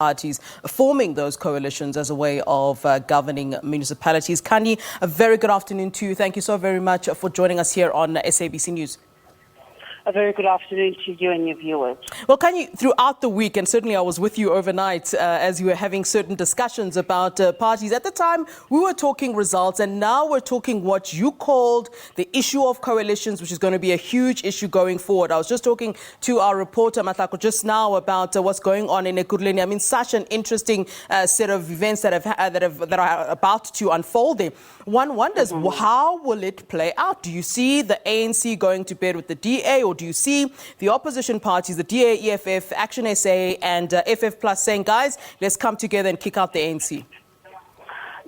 parties forming those coalitions as a way of governing municipalities. Khanyi, a very good afternoon to you. Thank you so very much for joining us here on SABC News. A very good afternoon to you and your viewers. Well, Khanyi, throughout the week, and certainly I was with you overnight as you were having certain discussions about parties. At the time, we were talking results, and now we're talking what you called the issue of coalitions, which is going to be a huge issue going forward. I was just talking to our reporter, Matlako, just now about what's going on in Ekurhuleni. I mean, such an interesting set of events that are about to unfold there. One wonders, how will it play out? Do you see the ANC going to bed with the DA, or do you see the opposition parties, the DA, EFF, Action SA and FF Plus saying, guys, let's come together and kick out the ANC?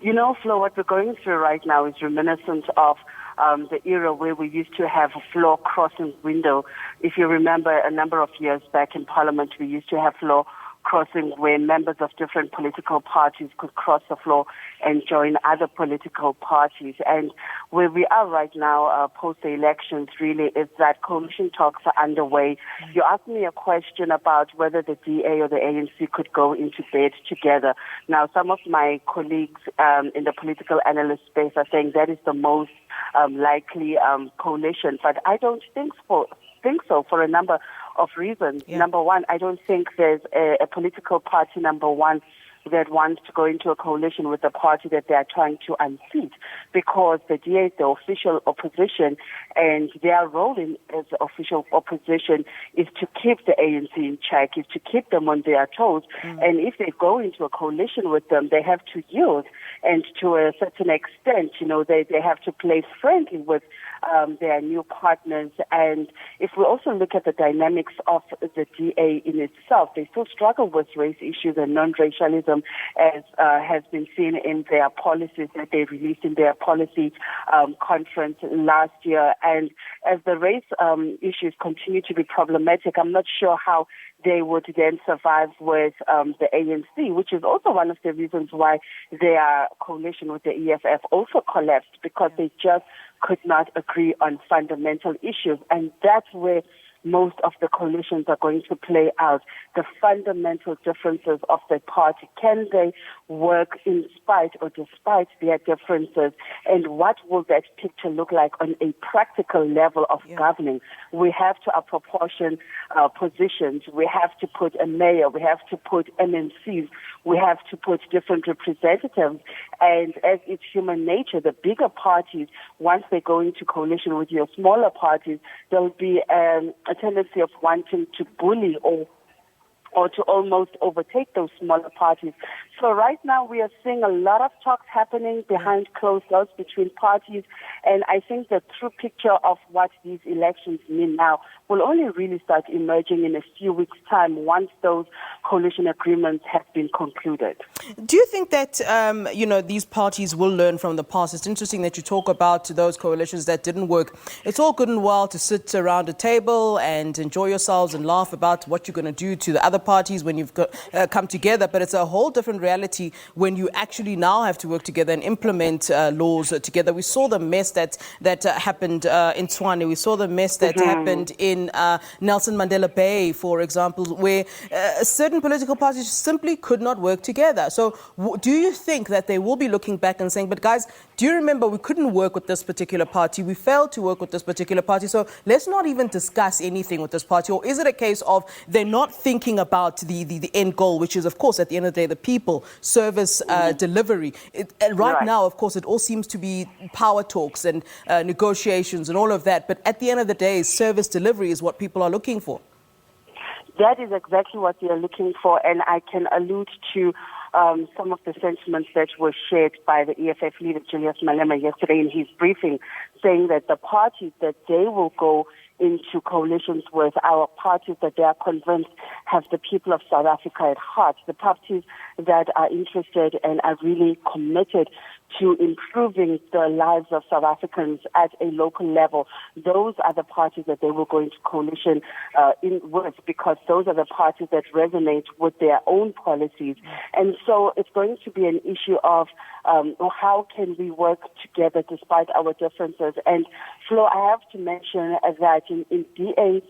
You know, Flo, what we're going through right now is reminiscent of the era where we used to have a floor crossing window. If you remember, a number of years back in Parliament, we used to have floor crossing where members of different political parties could cross the floor and join other political parties. And where we are right now, post the elections, really is that coalition talks are underway. You asked me a question about whether the DA or the ANC could go into bed together. Now, some of my colleagues in the political analyst space are saying that is the most likely coalition, but I don't think so for a number of reasons. Yeah. Number one, I don't think there's a political party, number one, that wants to go into a coalition with the party that they are trying to unseat, because the DA is the official opposition, and their role as official opposition is to keep the ANC in check, is to keep them on their toes. And if they go into a coalition with them, they have to yield, and to a certain extent, you know, they have to play friendly with their new partners. And if we also look at the dynamics of the DA in itself, they still struggle with race issues and non-racialism, as has been seen in their policies that they released in their policy conference last year. And as the race issues continue to be problematic, I'm not sure how they would then survive with the ANC, which is also one of the reasons why their coalition with the EFF also collapsed, because they just could not agree on fundamental issues. And that's where most of the coalitions are going to play out, the fundamental differences of the party. Can they work in spite or despite their differences? And what will that picture look like on a practical level of governing? We have to apportion positions. We have to put a mayor. We have to put MNCs. We have to put different representatives. And as it's human nature, the bigger parties, once they go into coalition with your smaller parties, there'll be a tendency of wanting to bully or to almost overtake those smaller parties. So right now we are seeing a lot of talks happening behind closed doors between parties, and I think the true picture of what these elections mean now will only really start emerging in a few weeks' time once those coalition agreements have been concluded. Do you think that, these parties will learn from the past? It's interesting that you talk about those coalitions that didn't work. It's all good and well to sit around a table and enjoy yourselves and laugh about what you're going to do to the other parties when you've come together, but it's a whole different reality when you actually now have to work together and implement laws together. We saw the mess that happened in Tshwane. We saw the mess that happened in Nelson Mandela Bay, for example, where certain political parties simply could not work together. So do you think that they will be looking back and saying, but guys, do you remember we couldn't work with this particular party? We failed to work with this particular party, so let's not even discuss anything with this party? Or is it a case of they're not thinking about the end goal, which is, of course, at the end of the day, the people, service delivery? Right now, of course, it all seems to be power talks and negotiations and all of that. But at the end of the day, service delivery is what people are looking for. That is exactly what they are looking for. And I can allude to some of the sentiments that were shared by the EFF leader, Julius Malema, yesterday in his briefing, saying that the parties that they will go into coalitions with our parties that they are convinced have the people of South Africa at heart, the parties that are interested and are really committed to improving the lives of South Africans at a local level. Those are the parties that they will go into coalition with, because those are the parties that resonate with their own policies. And so it's going to be an issue of how can we work together despite our differences. And Flo, I have to mention that in DA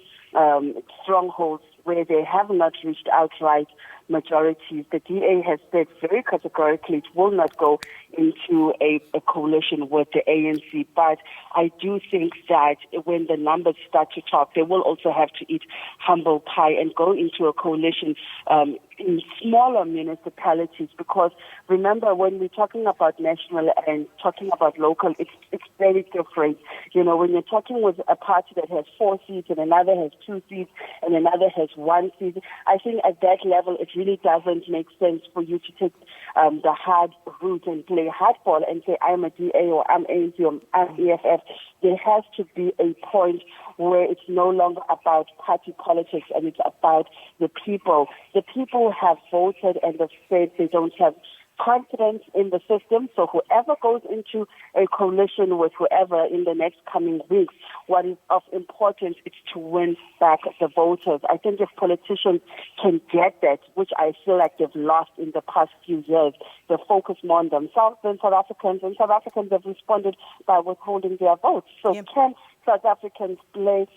strongholds where they have not reached outright majorities. The DA has said very categorically it will not go into a coalition with the ANC. But I do think that when the numbers start to talk, they will also have to eat humble pie and go into a coalition in smaller municipalities, because remember, when we're talking about national and talking about local, it's very different. You know, when you're talking with a party that has 4 seats and another has 2 seats and another has 1 seat, I think at that level it really doesn't make sense for you to take the hard route and play hardball and say I'm a DA or I'm ANC or I'm EFF. There has to be a point where it's no longer about party politics and it's about the people. The people have voted and have said they don't have confidence in the system. So whoever goes into a coalition with whoever in the next coming weeks, what is of importance is to win back the voters. I think if politicians can get that, which I feel like they've lost in the past few years, they focus more on themselves than South Africans, and South Africans have responded by withholding their votes. So can South Africans move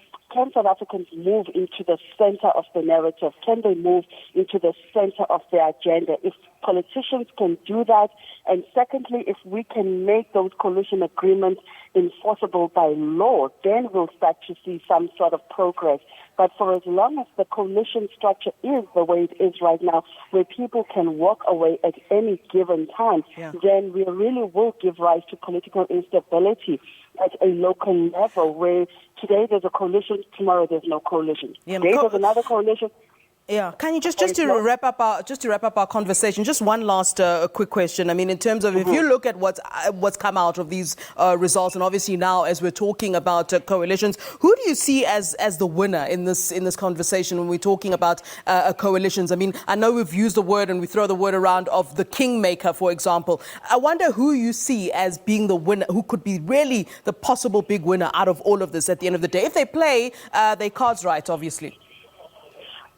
into the center of the narrative? Can they move into the center of their agenda? If politicians can do that, and secondly, if we can make those coalition agreements enforceable by law, then we'll start to see some sort of progress. But for as long as the coalition structure is the way it is right now, where people can walk away at any given time, then we really will give rise to political instability at a local level, where today there's a coalition, tomorrow there's no coalition. Today there's another coalition. Yeah, can you just to wrap up our conversation, just one last quick question. I mean, in terms of if you look at what's come out of these results, and obviously now as we're talking about coalitions, who do you see as the winner in this conversation when we're talking about coalitions? I mean, I know we've used the word and we throw the word around of the kingmaker, for example. I wonder who you see as being the winner, who could be really the possible big winner out of all of this at the end of the day, if they play their cards right, obviously.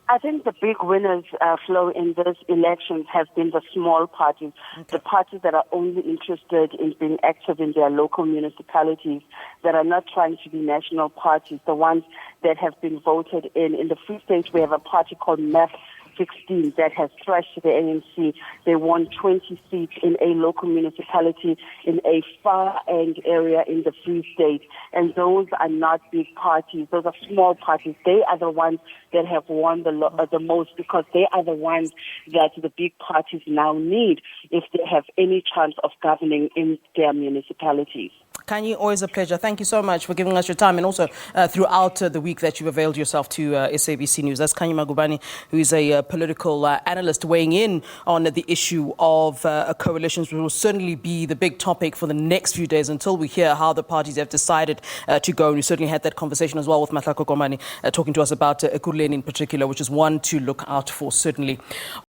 I think the big winners, Flo, in these elections have been the small parties, the parties that are only interested in being active in their local municipalities, that are not trying to be national parties, the ones that have been voted in. In the Free State, we have a party called MAP 16 that has thrashed the ANC. They won 20 seats in a local municipality in a far-end area in the Free State. And those are not big parties. Those are small parties. They are the ones that have won the most, because they are the ones that the big parties now need if they have any chance of governing in their municipalities. Khanyi, always a pleasure. Thank you so much for giving us your time, and also throughout the week that you've availed yourself to SABC News. That's Khanyi Magubane, who is a political analyst, weighing in on the issue of coalitions, which will certainly be the big topic for the next few days until we hear how the parties have decided to go. And we certainly had that conversation as well with Matlako Komane, talking to us about Ekurhuleni in particular, which is one to look out for, certainly.